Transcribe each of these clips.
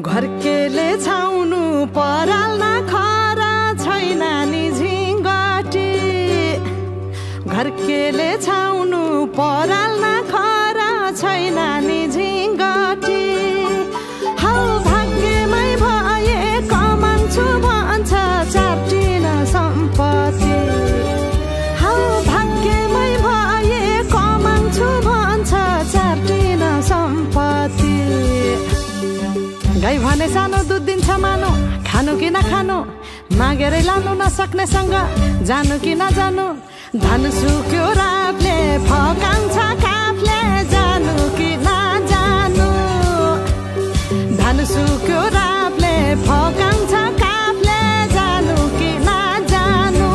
घरकेले छाउनु पराल्न खरा छैन नि झिङ्गटी घरकेले छाउनु पराल्न खरा छैन नि झिङ्गटी हौ भाग्यमै भए कमान्छु भन्छ चाटिन सम्पत्ति हौ भाग्यमै भए कमान्छु भन्छ चाटिन सम्पत्ति गाई भने सानो दुध दिन्छ मानो खानु कि नखानु मागेरै लानु नसक्नेसँग जानु कि नजानु धन सुक्यो रातले फकाउँछ काफले जानु कि नजानु धन सुक्यो रातले फकाउँछ काफले जानु कि नजानु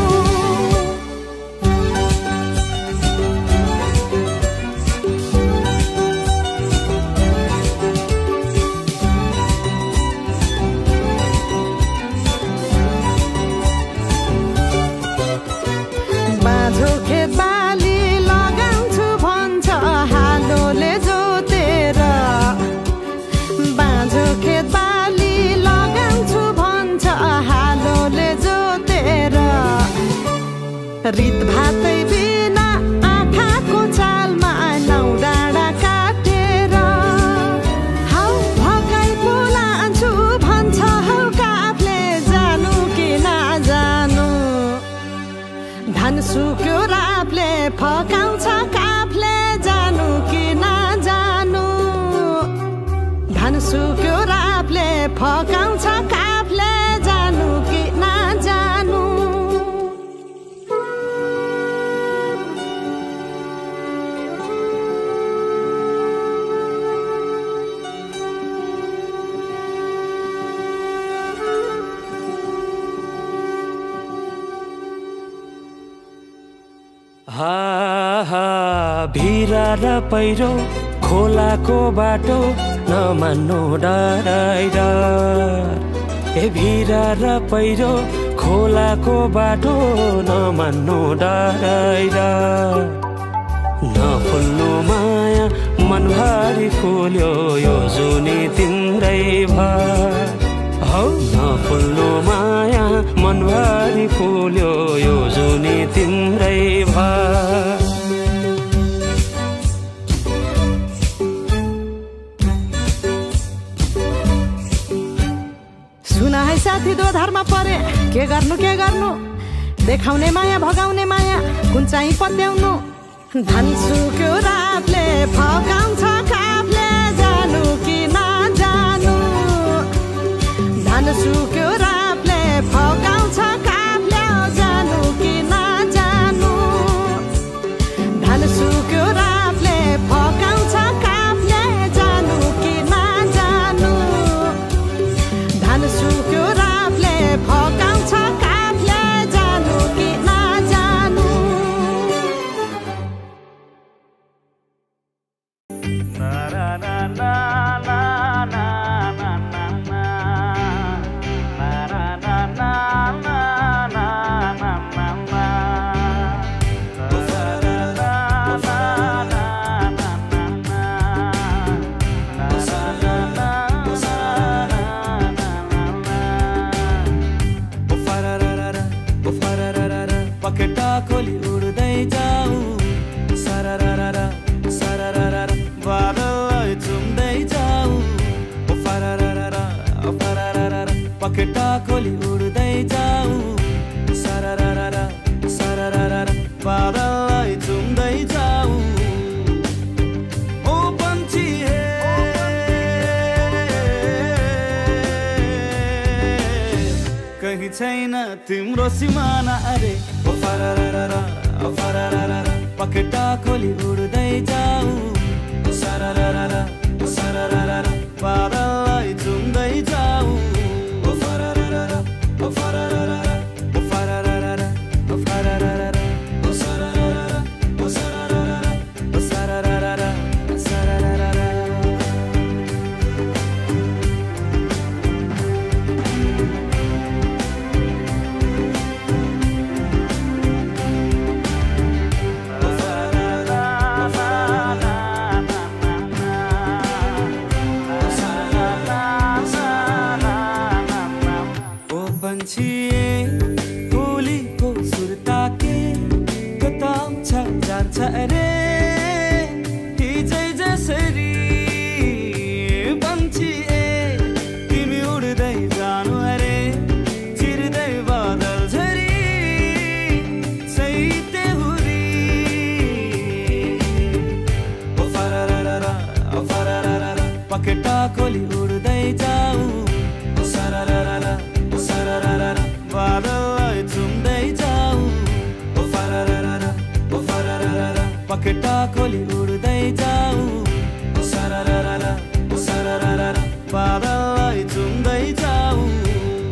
बाँझो खेत बाली लगाउँछु भन्छ हालोले जोतेर बाँझो खेत बाली लगाउँछु भन्छ हालोले जोतेर रित भातै बिना आँखाको चालमा नौ डाँडा काटेर हौ भगाई बोलान्छु भन्छ हौ काफले जानु कि नजानु धन सुक्यो रापले फकाउँछ काफले जानु कि नजानु धन सुक्यो रापले फकाउँछ काफले जानु कि नजानु भिरा र पहिरो खोलाको बाटो नमान्नु डराइर ए भिरा र पहिरो खोलाको बाटो नमान्नु डराइर नफुल्नु माया मनभरि फुल्यो यो जुनी तिम्रै भर हौ नफुल्नु माया मनभरि फुल्यो यो जुनी तिम्रै भर सुना है साथी दोधारमा परे के गर्नु देखाउने माया भगाउने माया कुन चाहिँ पत्याउनु धन सुक्यो रातले फकाउँछ काफले जानु कि नजानु धन सुक्यो रातले फकाउँछ काफले जानु कि नजानु धन सुक्यो रातले फकाउँछ काफले जानु कि नजानु धन सुक्यो रातले फकाउँछ काफले जानु कि नजानु पखेटा खोली उड्दै जाऊ सररररा सररररा बादल चुम्दै जाऊ ओ फररररा फररररा पखेटा खोली उड्दै जाऊ सररररा सररररा बादल चुम्दै जाऊ ओ पंछी हे कहीं छैन तिम्रो सिमाना अरे ओ फररररा पखेटा खोली उड्दै जाऊ सररररा सररररा बादल चुम्दै जाऊ ओ फररररा फररररा फररररा फररररा सररररा सररररा सररररा सररररा खोली उड्दै जाऊ ओ सररररा ओ सररररा बादललाई चुम्दै जाऊ ओ फररररा ओ फररररा पखेटा खोली उड्दै जाऊ ओ सररररा ओ सररररा बादललाई चुम्दै जाऊ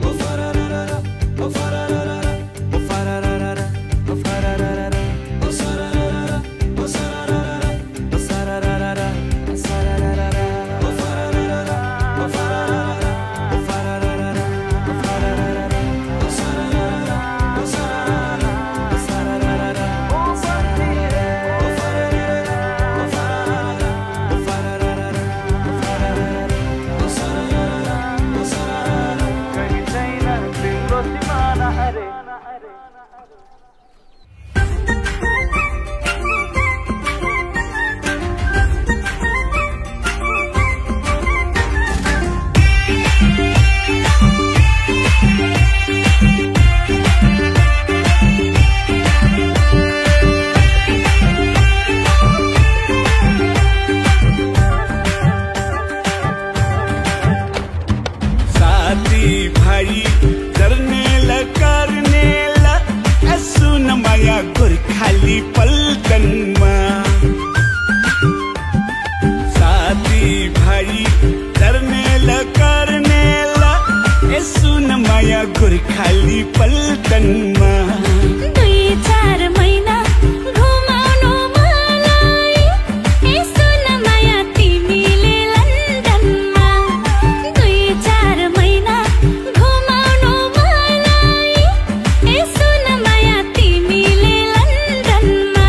ओ फररररा ओ फररररा ओ फररररा ओ फररररा ओ सररररा ओ सररररा ओ सररररा ओ सररररा ओ फररररा ओ फररररा ओ फररररा ओ फररररा ओ सररररा ओ सररररा ओ सररररा ओ सररररा ओ फररररा ओ फररररा ओ फररररा ओ फररररा ओ सररररा ओ सररररा कहीं छैन तिम्रो सिमाना अरे साथी भाई जर्नेला कर्नेला यसो नमाया गोर्खाली पल्टनमा साथी भाइ जर्नेला कर्नेला यसो नमाया गोर्खाली पल्टनमा 2-4 महिना घुमाउनु मलाई यसो नमाया तिमीले लन्डनमा 2-4 महिना घुमाउनु मलाई यसो नमाया तिमीले लन्डनमा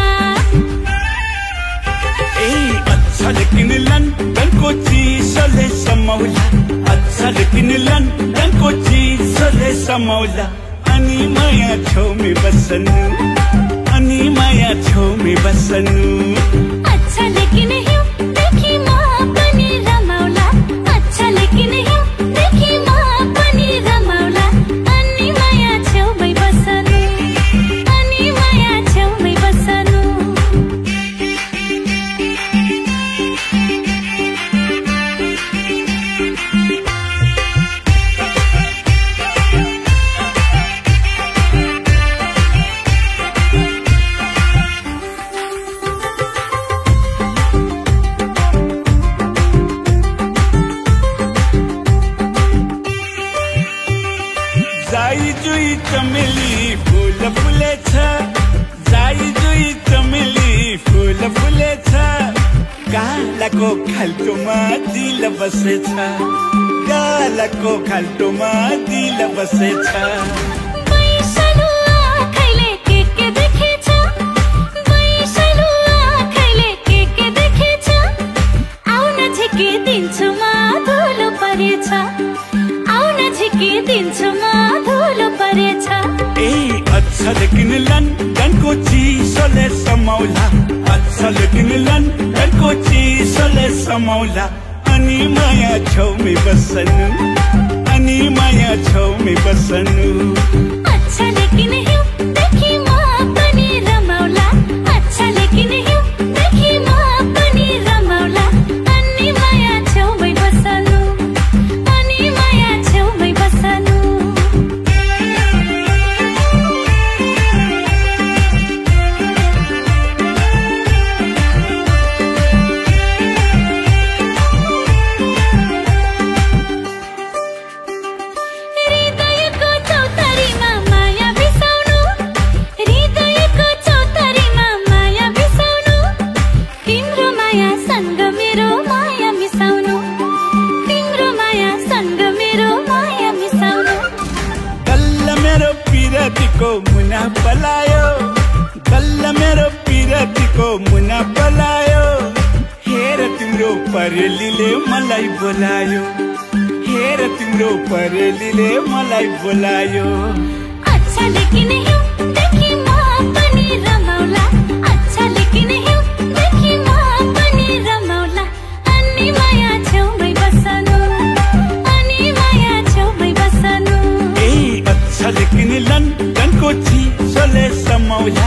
ए अच्छा लेकिन लन्डनको चिसोले समाउला अच्छा लेकिन लन्डनको चिसोले समाउला अनि माया छेउमै बस्नु अनि माया छेउमै बस्नु अच्छा लेकिन हिउँ देखि म पनि रमाउला अच्छा लेकिन हिउँ देखि म पनि रमाउला अनि माया छेउमै बस्नु अनि माया छेउमै बस्नु जाई जुई चमेली फूल फुलेछ जाई जुई चमेली फूल फुलेछ गालाको खाल्टोमा दिल बसेछ गालाको खाल्टोमा दिल बसेछ बैसलु आँखैले के देखेछ बैसलु आँखैले के देखेछ आउन झिकी दिन्छु म धुलो परेछ आउन झिकी दिन्छु म धुलो परेछ ए अच्छा लेकिन लन्डनको चिसोले समाउला अच्छा लेकिन लन्डनको चिसोले समाउला अनि माया छेउमै बस्नु अनि माया छेउमै बस्नु अच्छा लेकिन हिउँ देखि म पनि रमाउला अच्छा लेकिन हिउँ देखि म पनि रमाउला अनि माया छेउमै बस्नु अनि माया छेउमै बस्नु हृदयको चौतारीमा माया बिसाउनु हृदयको चौतारीमा माया बिसाउनु तिम्रो माया सँग मेरो माया मिसाउनु तिम्रो माया सँग मेरो माया मिसाउनु गल्ला मेरो पिरतीको मुना पलायो गल्ला मेरो पिरतीको मुना पलायो हेर तिम्रो परेलीले मलाई बोलायो हेर तिम्रो परेलीले मलाई बोलायो अच्छा लेकिन हिउँ देखि म पनि रमाउला अच्छा लेकिन हिउँ देखि म पनि रमाउला अनि माया छेउमै बस्नु अनि माया छेउमै बस्नु ए अच्छा लेकिन लन्डनको चिसोले समाउला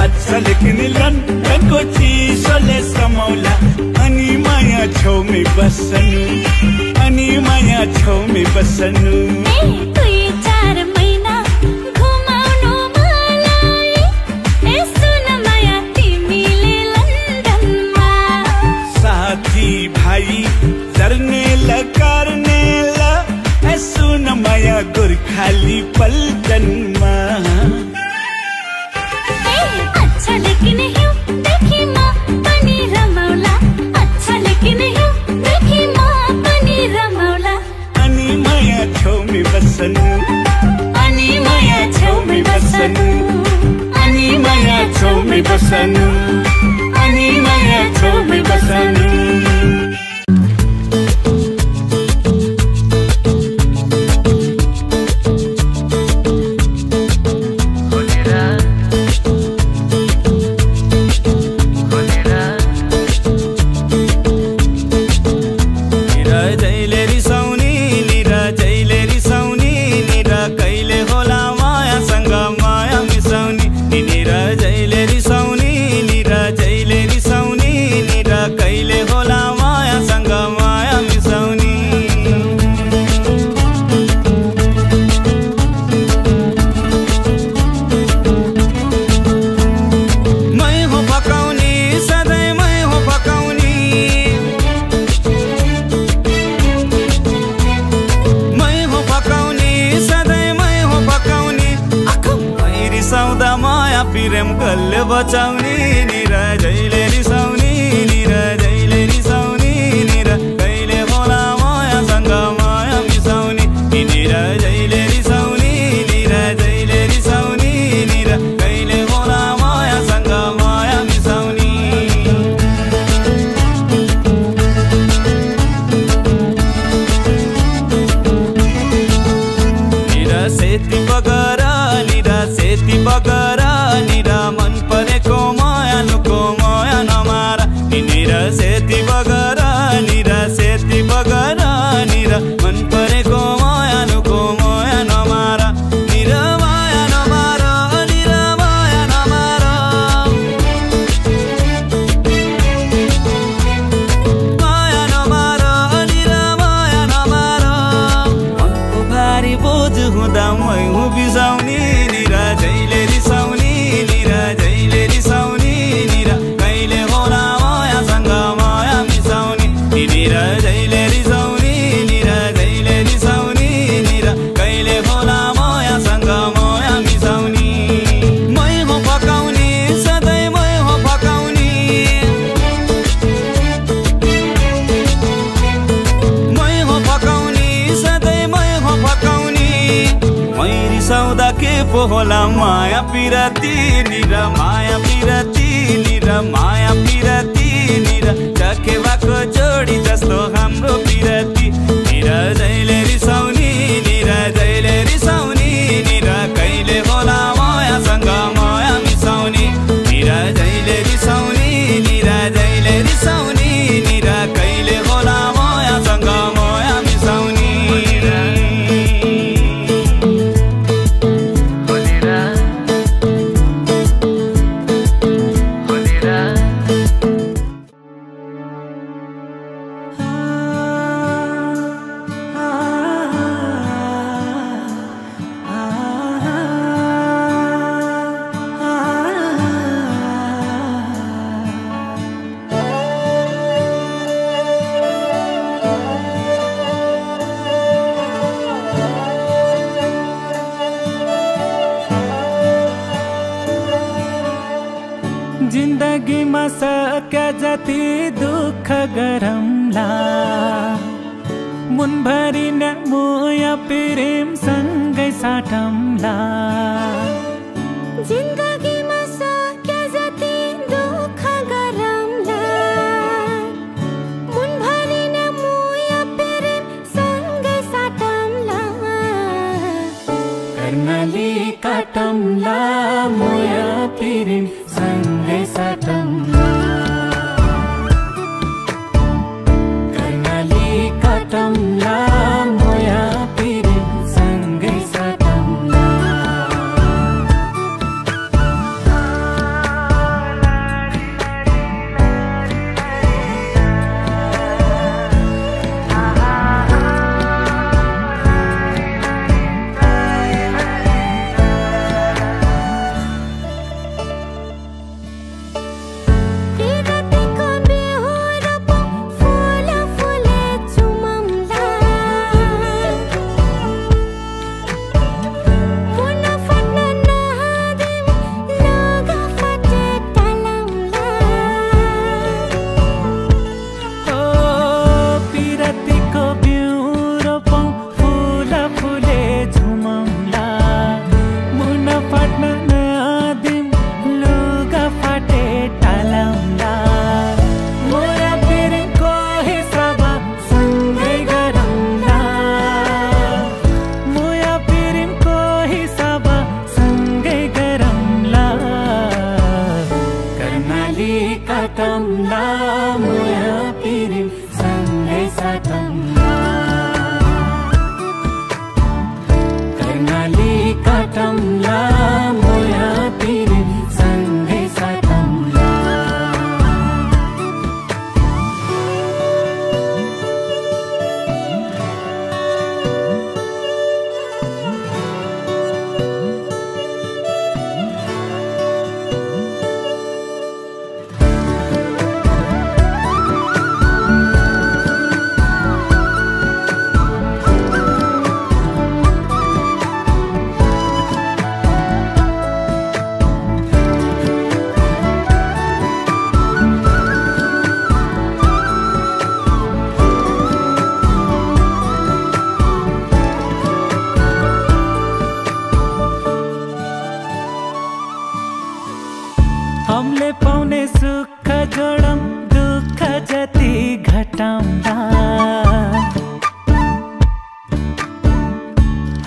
अच्छा लेकिन लन्डनको चिसोले समाउला अनि माया छेउमै बस्नु माया छेउमै बस्नु दुई चार महिना घुमाउनु मलाई सुन माया तिमीले लन्डनमा साथी भाइ जर्नेला कर्नेला सुन माया गोर्खाली पल्टनमा अच्छा लेकिन हिउँ देखि म पनि रमाउला अच्छा लेकिन हिउँ देखि म पनि रमाउला अनि माया छेउमै बस्नु अनि माया छेउमै बस्नु अनि माया छेउमै बस्नु अनि माया छेउमै बस्नु प्रेम कसले बचाउने निरा जहिले रिसाउने निरा जहिले रिसाउने निरा कहिले होला मायासँग माया मिसाउने निरा जहिले रिसाउने निरा जहिले रिसाउने निरा कहिले होला मायासँग माया मिसाउने निरा सेती बगर निरा सेती बगर मन परेको माया नुको माया नमारा निरा सेती बगर निरा सेती बगर निरा मन परेको माया नुको माया नमारा निरा माया नमारा निरा माया नमारा माया नमारा निरा माया नमारा मनको भारी बोझ हुँदा मै हुँ बिसाउने निरा जहिले रिसाउने जहिले रिसाउने निरा कहिले होला मायासँग माया मिसाउने निरा जहिले रिसाउने निरा जहिले रिसाउने निरा कहिले होला मायासँग माया मिसाउने मै हो पकाउने सधैँ मै हो पकाउने मै हो पकाउने सधैँ मै हो पकाउने मै रिसाउँदा के पो होला माया पिराती निरा माया पिराती निरा माया पिराती निरा चके भएको जोडी जस्तो हाम्रो पिराती निरा जहिले रिसाउने निरा जहिले रिसाउने निरा कहिले होला मायासँग माया मिसाउने निरा जहिले रिसाउने निरा जहिले रिसाउने निरा कहिले होला मायासँग माया मिसाउने जिन्दगीमा सके जति दुःख गरौँला मुनभरि न मोया प्रेम सँगै साटौँला जिन्दगीमा सके जति दुःख गरौँला मुनभरि न मोया प्रेम सँगै साटौँला कर्णाली काटौँला मोया प्रेम सँगै साटौँला कर्णाली काटौँला मोया प्रेम सँगै साटौँला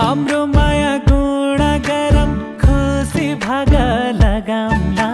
हाम्रो माया गुणा गरम खुसी भाग लगाउँला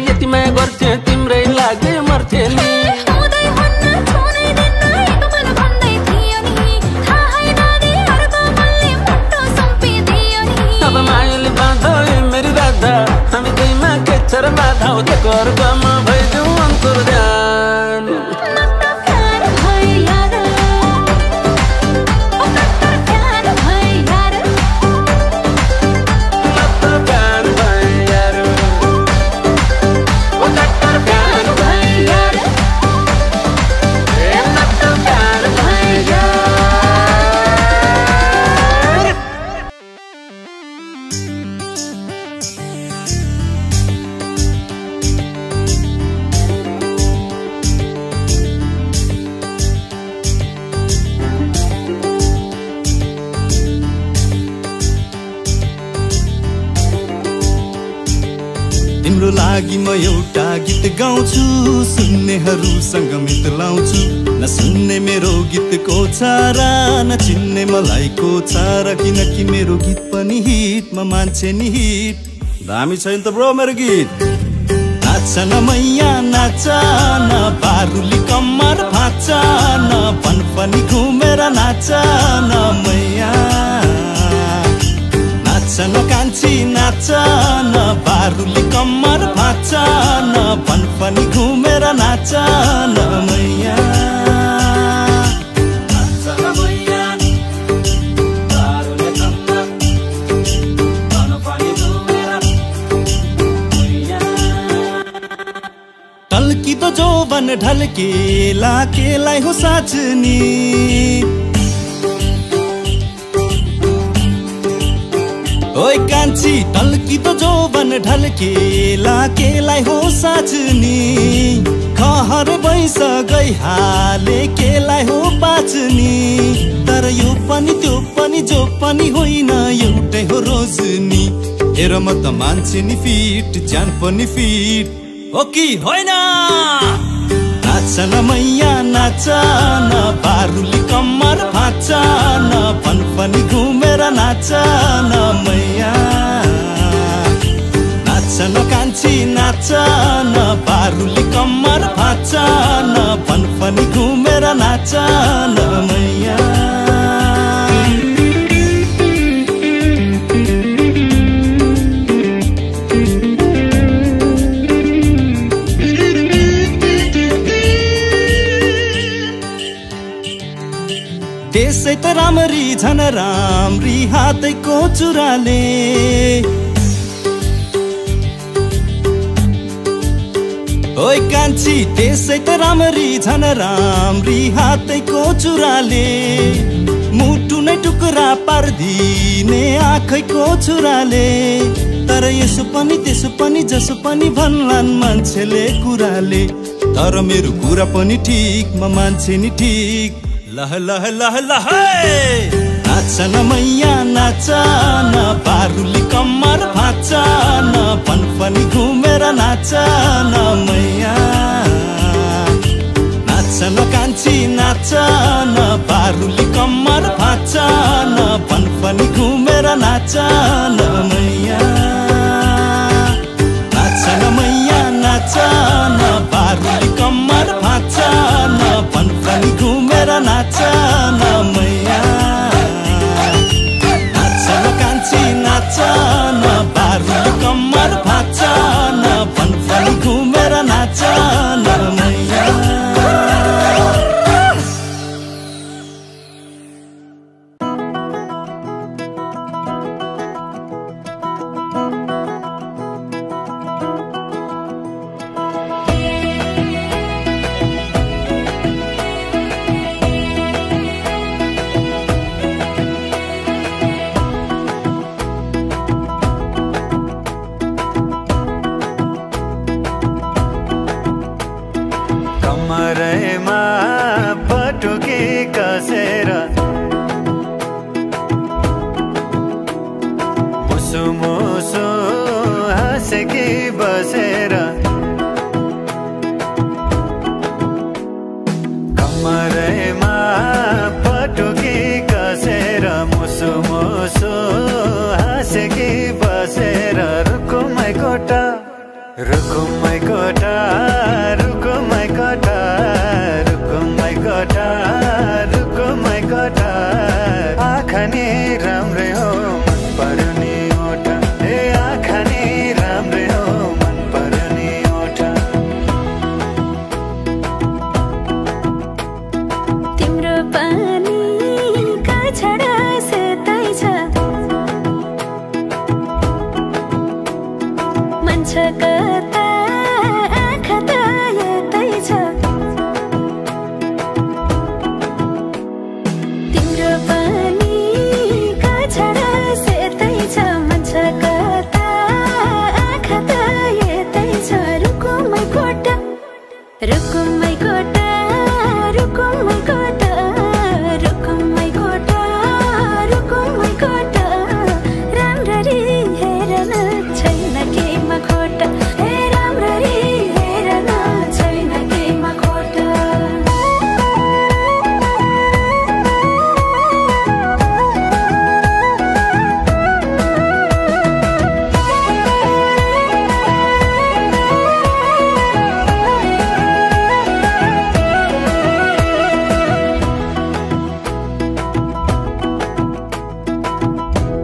यति माया गर्थे तिम्रै लागे मर्थे स्वर्गमा भइदेऊ अन्तर्ध्यान तिम्रो लागि म एउटा गीत गाउँछु सुन्नेहरूसँग मितलाउँछु नसुन्ने मेरो गीतको छारा नचिन्ने मलाइको छारा किनकि मेरो गीत पनि हिटमा मान्छे नि हिट दामी छैन त ब्रो मेरो गीत नाच न मैया नाच न बारुली कम्मर भाँच न पनपनी घुमेर नाच न मैया नाच न कान्छी नाच न बारुली कम्मर भाँच न पनपनी घुमेर नाच न मैया नाच न मैया बारुली कम्मर पनपनी घुमेर मैया टल्की तो जोवन ढल्केला केलाई हो साँचनी ओइ कान्छी टल्की तो जोवन ढल्केला केलाई हो साँचनी खहर भइस गई हाले केलाई हो बाँच्नी तर यो पनि त्यो पनि जो पनि होइन एउटै हो रोजनी हेर म त मान्छे नि फिट ज्यान पनि फिट हो कि होइन नाच न मैया नाच न बारुली कम्मर भाँच न पनपनी घुमेर नाच न मैया नाच न कान्छी नाच न बारुली कम्मर भाँच न पनपनी घुमेर नाच न मैया त्यसै त राम्री झन राम्री हातैको चुराले ओइ कान्छी त्यसै त राम्री झन राम्री हातैको चुराले मुटु नै टुक्रा पार्दिने आँखैको चुराले तर यसो पनि त्यसो पनि जसो पनि भन्लान् मान्छेले कुराले तर मेरो कुरा पनि ठिक म मान्छे नि ठिक लह लह लह लह नाच न मैया नाच न बारुली कम्मर भाँच न पनपनी घुमेर नाच न मैया नाच न कान्छी नाच न बारुली कम्मर भाँच न पनपनी घुमेर नाच न मैया नाच न मैया नाच न बारुली कम्मर भाँच न पनपनी घुमेर नाच न मैया नाच न कान्छी नाच न बारुली कम्मर भाँच न पनपनी घुमेर नाच न मैया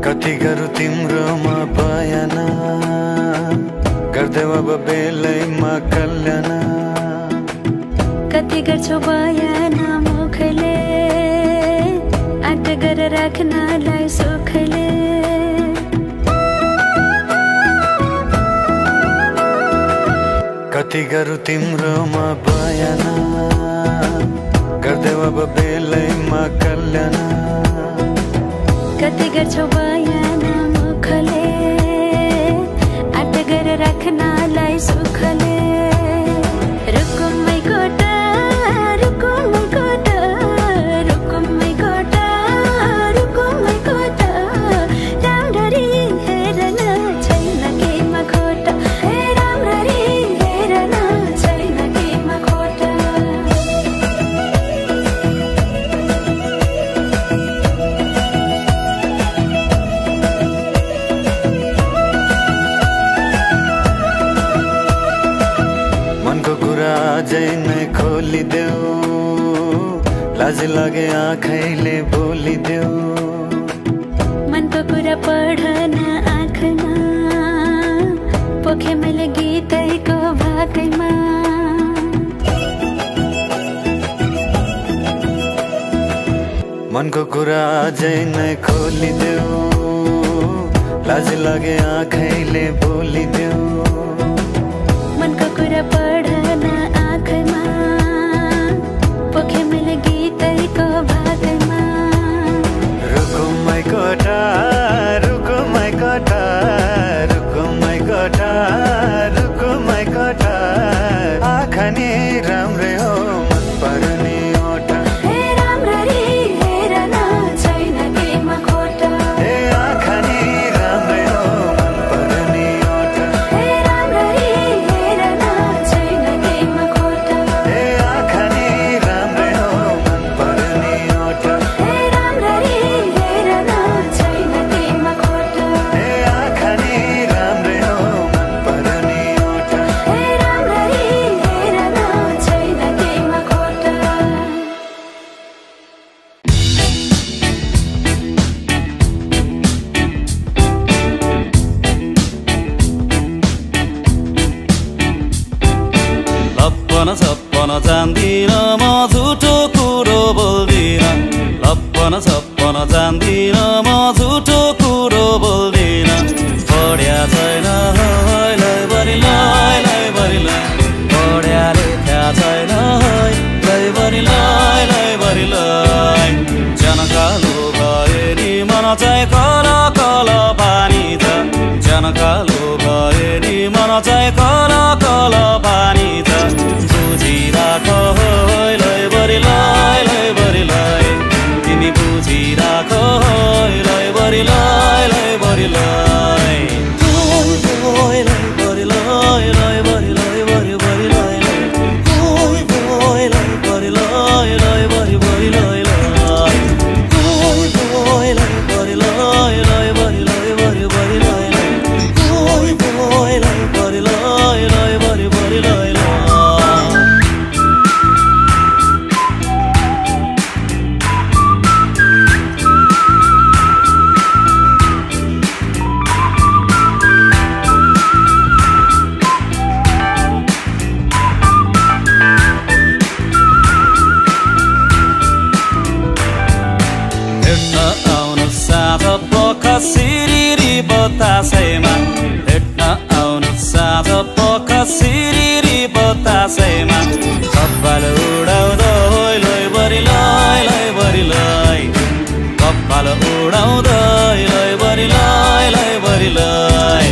कति गरौँ तिम्रोमा बयान गर्दै अब बेलैमा कल्याण कति गर्छौ बयान मुखले आँट गरेर राख्नलाई सुखले कति गरौँ तिम्रोमा बयान गर्दै अब बेलैमा कल्याण कति गर्छौ बयान मुखले आँट गरेर राख्नलाई सुखले रुकुमै कोटा रुकुमै कोटा रुकुमै कोटा रुकुमै कोटा राम्ररी हेर्न छैन केमा खोटा राम्ररी हेर्न छैन केमा खोटा अझै नै खोलिदेऊ लाज लागे आँखैले बोलिदेऊ मनको कुरा पढ्न आँखमा पोखे मैले गीतैको भाकैमा मनको कुरा अझै नै खोलिदेऊ लाज लागे आँखैले बोलिदेऊ मनको कुरा पढ्न आँखमा पोखे मैले गीतैको भाकैमा रुकुमै कोठा रुकुमै कोठा रुकुमै कोठा रुकुमै कोठा आँखा नि राम्रै हो मन पर्ने ओठा राम्ररी हेर्न छैन केमा खोटा आँखा नि राम्रै हो मन पर्ने ओठा राम्ररी हेर्न छैन केमा खोटा आँखा नि राम्रै हो मन पर्ने ओठा राम्ररी हेर्न छैन केमा खोटा आँखा नि राम्रै हो मन पर्ने ओठा राम्ररी हेर्न छैन केमा खोटा लप्पन छप्पन जान्दिन म झुटो कुरो बोल्दिन लप्पन छप्पन जान्दिन म झुटो कुरो बोल्दिन पढ्या छैन लैबरी लैबरी लै पढ्या लेख्या छैन लैबरी लैबरी लै जनकालो भए नि मन चाहिँ कल कल पानी छ जनकालो भए नि मन चाहिँ कल कल पानी छ बुझिराख लैबरी लैबरी लै तिमी बुझिराख लैबरी लैबरी लै सिरिरी बतासैमा भेट्न आउनु साँझ पख सिरिरी बतासैमा कपाल उडाउँदै लैबरी लैबरी लै कपाल उडाउँदै लैबरी लैबरी लै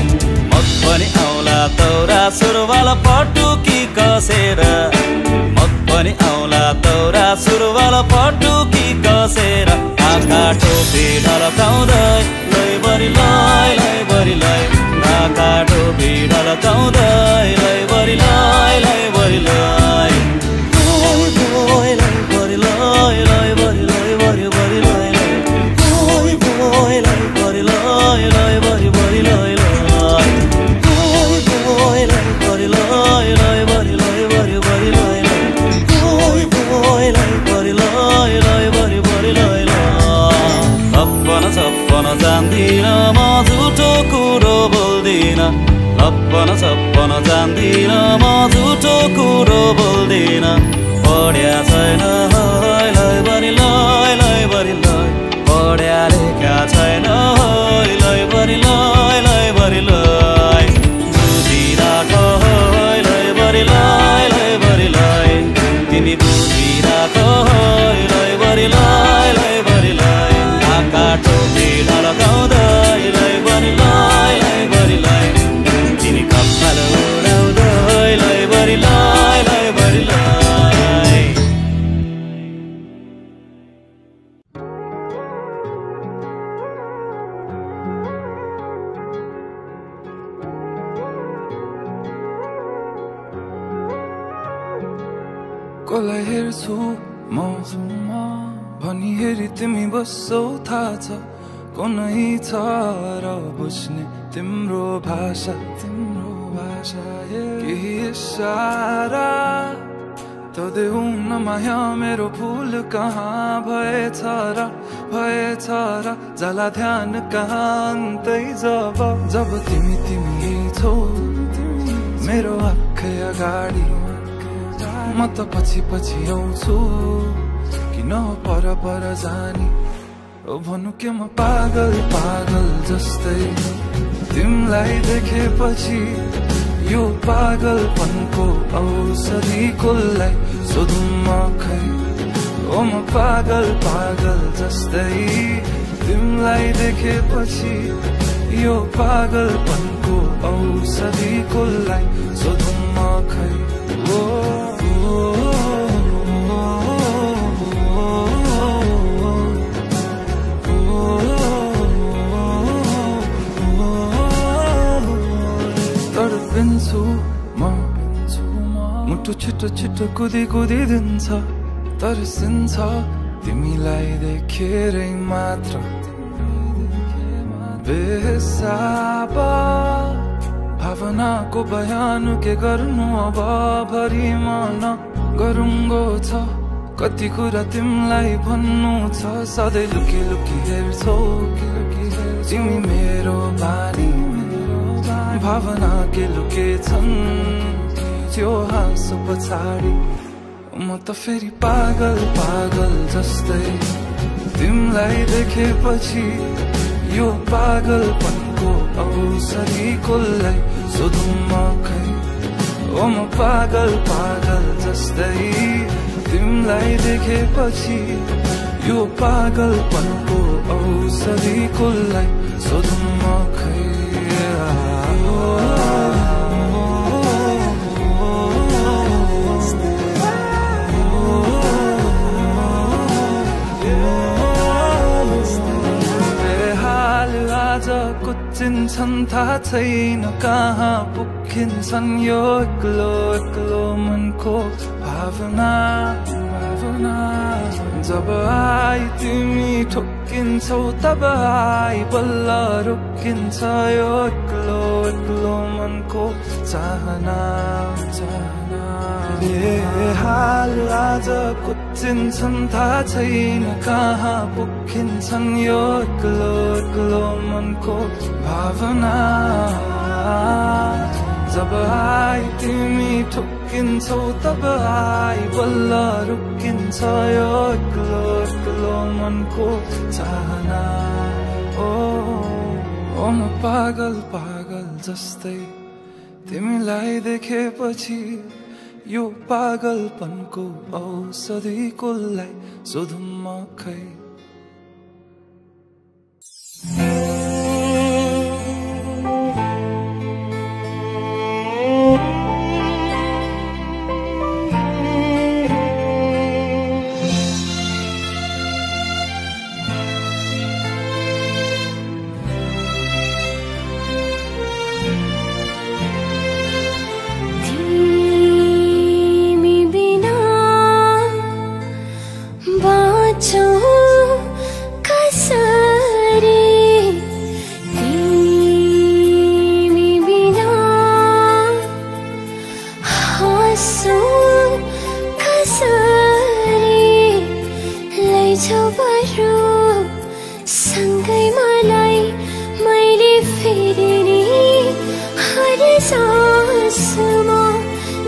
म पनि आउला तौरा सुरुवाल पटुकी कसेर मत पनि आउला दौरा सुरुवाल पटुकी कसेर आँखा टोपी ढलकाउँदै लैबरी लै लैबरी लै आँखा टोपी ढलकाउँदै लैबरी लै लैबरी लै सपना जान्दिन म झुटो कुरो बोल्दिन सपना जान्दिन म झुटो कुरो बोल्दिन पढ्या छैन लैबरी लै लैबरी लै पढ्या लेखा छैन लैबरी लै लैबरी लै बुझिराख लैबरी लै लैबरी लै तिमी बुझिराख लैबरी लै लैबरी लै आँखा टोपी ढलकाउँदै लैबरी लै लैबरी लै तिमी कपाल उडाउँदै लैबरी लै लैबरी लै कसलाई हेर्छु म भनी हेरी तिमी बस्छौ थाहा छ कुनै छ र बुझ्ने तिम्रो भाषा केही इसारा त देऊ न माया मेरो फुल कहाँ भएछ र जाला ध्यान कहाँ अन्तै जब तिमी छौ मेरो आँखै अगाडि म त पछि आउँछु किन पर जानी ओ भन्नु के म पागल जस्तै तिमीलाई देखेपछि यो पागलपनको औषधि कसलाई सोधौँ म खै ओ म पागल जस्तै तिमीलाई देखेपछि यो पागलपनको औषधि कसलाई सोधौँ म खै तडपिन्छु म मुटु छिटो कुदी दिन्छ तर्सिन्छ तिमीलाई देखेरै मात्र बेहिसाब भावनाको बयान के गर्नु अब भरि मन गरुङ्गो छ कति कुरा तिमीलाई भन्नु छ सधैँ लुकी हेर्छौ तिमी मेरो बानी भावना के लुकेछन् त्यो हाँसो पछाडि म त फेरि पागल जस्तै तिमीलाई देखेपछि यो पागलपनको औषधि कसलाई सोधौँ म खै ओ म पागल जस्तै तिमीलाई देखेपछि यो पागलपनको औषधि कसलाई सोधौँ म खै कुचिन्छन् थाहा छैन कहाँ पुगिन्छन् यो एक्लो मनको भावना जब आई तिमी ठोक्किन्छौ तब आई बल्ल रोकिन्छ यो एक्लो मनको चाहना हाल आज कुचिन्छन् थाहा छैन कहाँ पुगिन्छन् यो एक्लो मनको भावना जब आई तिमी ठोक्किन्छौ तब आई बल्ल रोकिन्छ यो एक्लो मनको चाहना ओ म पागल जस्तै तिमीलाई देखेपछि यो पागलपनको औषधि कसलाई सोधौँ म खै छौ बरु सँगै मलाई मैले फेरि नि हर सासमा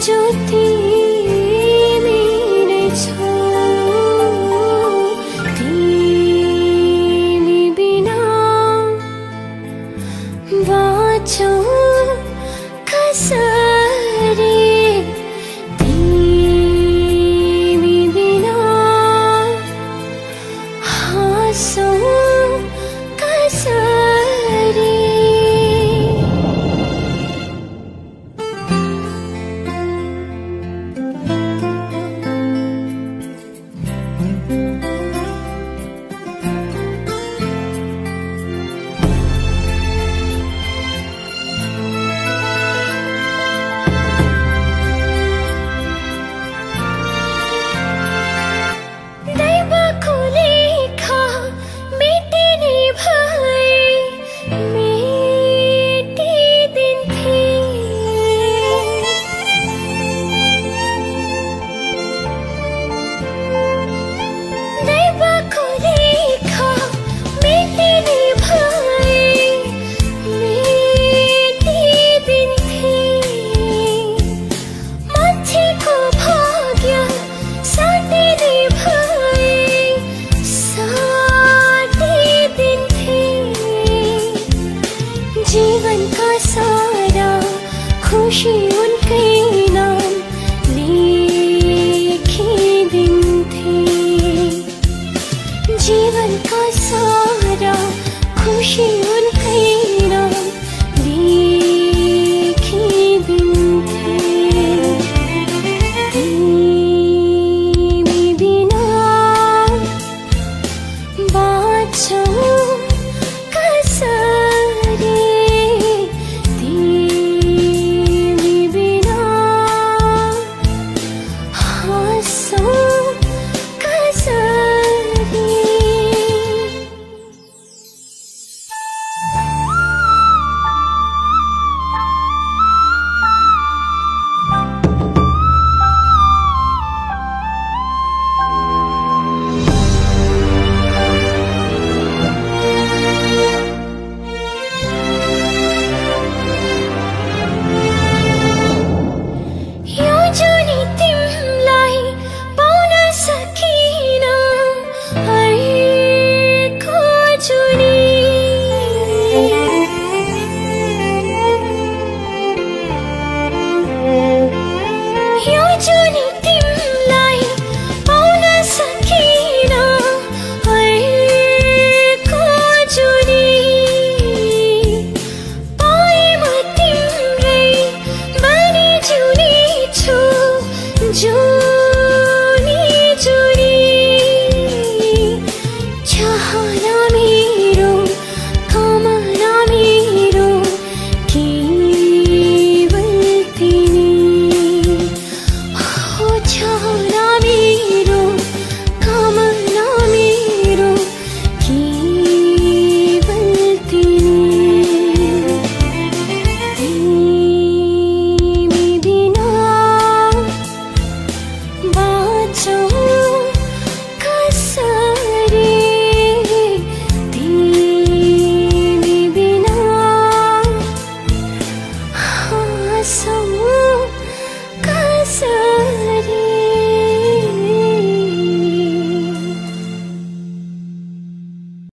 ज्योति नै छौ तिमी बिना बाँचौ कसरी तिमी बिना हाँसौ कसरी दैवको लेखा मेटिने भए मेटिदिन्थे दैवको लेखा मेटिने भए मेटिदिन्थे मान्छेको भाग्य साटिने भए साटिदिन्थे जीवनका सारा खुशी उनकै नाम लेखिदिन्थे जीवनका सारा खुशी उनकै नाम लेखिदिन्थे तिमी बिना बाँचौ कसरी तिमी बिना हाँसौ कसरी यो जुनी तिमलाई पाउन सकिन अर्को जुनी यो जुनी तिमलाई पाउन सकिन अर्को जुनी पाए म तिम्रै बनी जुनी छु जुनी जुनी चाहना मेरो कामना मेरो केवल तिमी हो चाहना